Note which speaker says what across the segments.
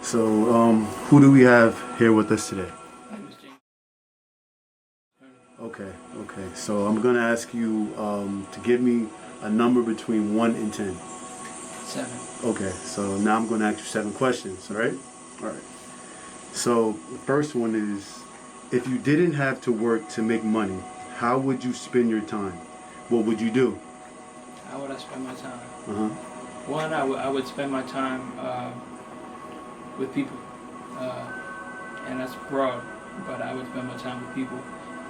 Speaker 1: So, who do we have here with us today? Okay, okay. So I'm gonna ask you to give me a number between 1 and 10.
Speaker 2: 7.
Speaker 1: Okay. So now I'm gonna ask you 7 questions. All right. All right. So the first one is, if you didn't have to work to make money, how would you spend your time? What would you do?
Speaker 2: How would I spend my time?
Speaker 1: Uh huh.
Speaker 2: One, I would spend my time with people, uh, and that's broad, but I would spend my time with people.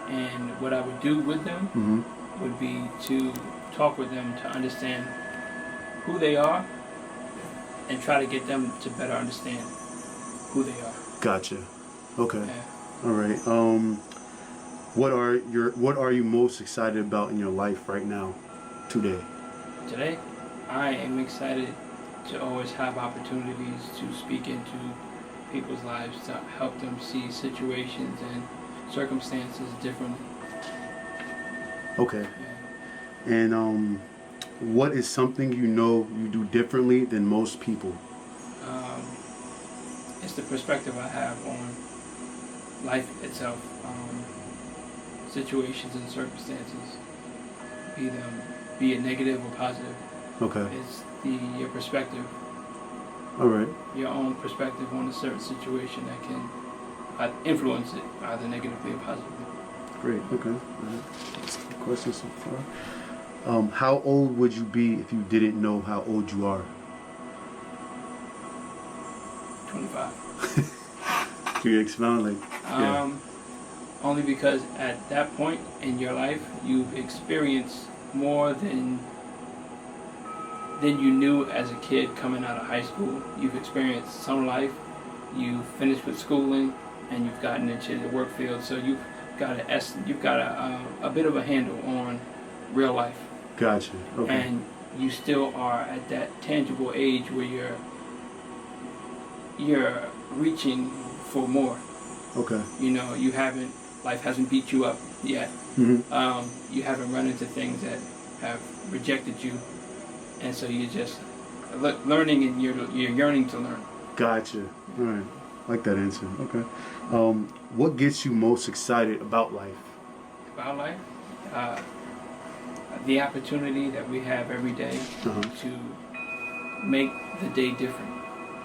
Speaker 2: And what I would do with them
Speaker 1: Mm-hmm.
Speaker 2: would be to talk with them to understand who they are and try to get them to better understand who they are.
Speaker 1: Gotcha. Okay.
Speaker 2: Yeah.
Speaker 1: All right. What are you most excited about in your life right now, today?
Speaker 2: Today, I am excited to always have opportunities to speak into people's lives to help them see situations and circumstances differently.
Speaker 1: Okay.
Speaker 2: Yeah.
Speaker 1: And what is something you know you do differently than most people?
Speaker 2: Um, it's the perspective I have on life itself, situations and circumstances, be it negative or positive.
Speaker 1: Okay.
Speaker 2: It's your perspective,
Speaker 1: All right.
Speaker 2: your own perspective on a certain situation that can influence it either negatively or positively.
Speaker 1: Great. Okay. All right. That's the question so far. How old would you be if you didn't know how old you are?
Speaker 2: 25.
Speaker 1: Can you expound? Like, yeah.
Speaker 2: Only because at that point in your life, you've experienced more than you knew as a kid coming out of high school. You've experienced some life. You've finished with schooling, and you've gotten into the work field. So you've got a bit of a handle on real life.
Speaker 1: Gotcha. Okay.
Speaker 2: And you still are at that tangible age where you're reaching for more.
Speaker 1: Okay.
Speaker 2: You know, life hasn't beat you up yet.
Speaker 1: Mm-hmm.
Speaker 2: You haven't run into things that have rejected you, and so you're just learning, and you're yearning to learn.
Speaker 1: Gotcha. All right. I like that answer. Okay. What gets you most excited about life?
Speaker 2: About life, the opportunity that we have every day
Speaker 1: Uh-huh.
Speaker 2: to make the day different.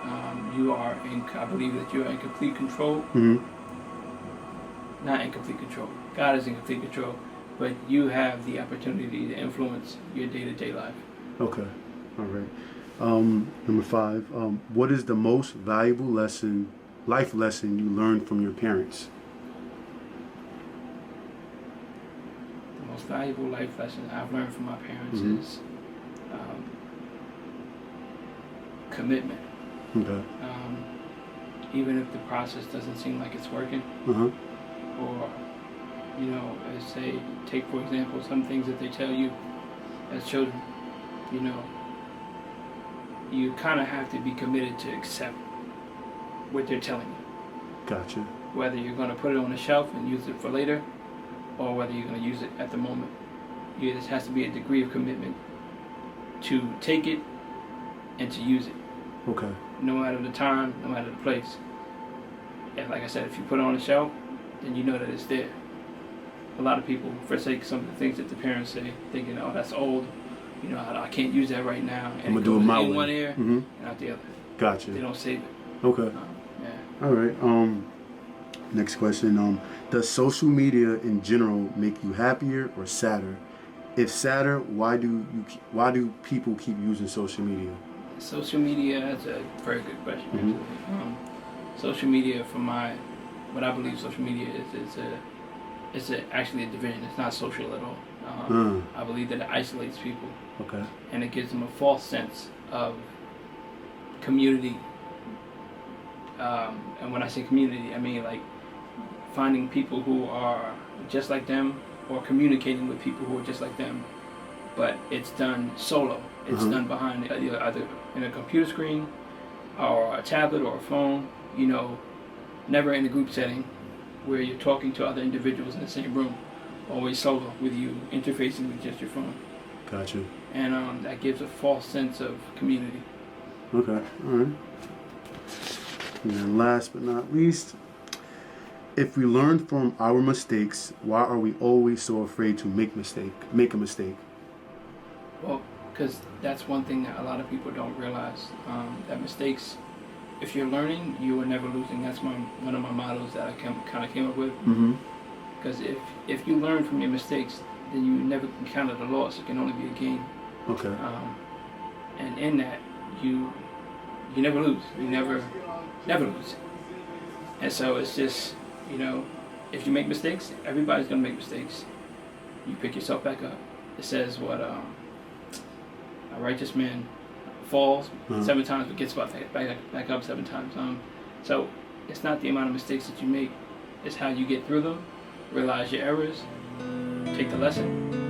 Speaker 2: I believe that you are in complete control.
Speaker 1: Mm-hmm.
Speaker 2: Not in complete control. God is in complete control, but you have the opportunity to influence your day-to-day life.
Speaker 1: Okay. All right. Number 5. What is the most valuable life lesson you learned from your parents?
Speaker 2: The most valuable life lesson I've learned from my parents
Speaker 1: Mm-hmm.
Speaker 2: is commitment.
Speaker 1: Okay.
Speaker 2: Even if the process doesn't seem like it's working,
Speaker 1: Uh-huh.
Speaker 2: or take for example some things that they tell you as children. You kind of have to be committed to accept what they're telling you.
Speaker 1: Gotcha.
Speaker 2: Whether you're going to put it on a shelf and use it for later, or whether you're going to use it at the moment. There has to be a degree of commitment to take it and to use it.
Speaker 1: Okay.
Speaker 2: No matter the time, no matter the place. And like I said, if you put it on a shelf, then you know that it's there. A lot of people forsake some of the things that the parents say, thinking, "Oh, that's old. I can't use that right now." And
Speaker 1: I'm gonna
Speaker 2: it
Speaker 1: do it
Speaker 2: goes
Speaker 1: my
Speaker 2: in
Speaker 1: way.
Speaker 2: one ear
Speaker 1: Mm-hmm.
Speaker 2: and out the other.
Speaker 1: Gotcha.
Speaker 2: They don't save it.
Speaker 1: Okay.
Speaker 2: Yeah.
Speaker 1: All right. Next question. Does social media in general make you happier or sadder? If sadder, why do people keep using social media?
Speaker 2: Social media, that's a very good question.
Speaker 1: Mm-hmm.
Speaker 2: Social media, what I believe social media is, it's actually a division. It's not social at all. I believe that it isolates people.
Speaker 1: Okay.
Speaker 2: And it gives them a false sense of community. And when I say community, I mean like finding people who are just like them, or communicating with people who are just like them. But it's done solo. It's
Speaker 1: Uh-huh.
Speaker 2: done behind either in a computer screen or a tablet or a phone. Never in a group setting where you're talking to other individuals in the same room. Always solo with you interfacing with just your phone.
Speaker 1: Gotcha.
Speaker 2: And that gives a false sense of community.
Speaker 1: Okay. All right. And then last but not least, if we learn from our mistakes, why are we always so afraid to make a mistake?
Speaker 2: Well, because that's one thing that a lot of people don't realize. That mistakes, if you're learning, you are never losing. That's one of my mottos that I kind of came up with.
Speaker 1: Mm-hmm.
Speaker 2: Because if you learn from your mistakes, then you never encounter the loss. It can only be a gain.
Speaker 1: Okay.
Speaker 2: And in that, you never lose. You never lose. And so it's just, if you make mistakes, everybody's gonna make mistakes. You pick yourself back up. It says what a righteous man falls 7 times but gets back up 7 times. So it's not the amount of mistakes that you make, it's how you get through them, realize your errors, take the lesson,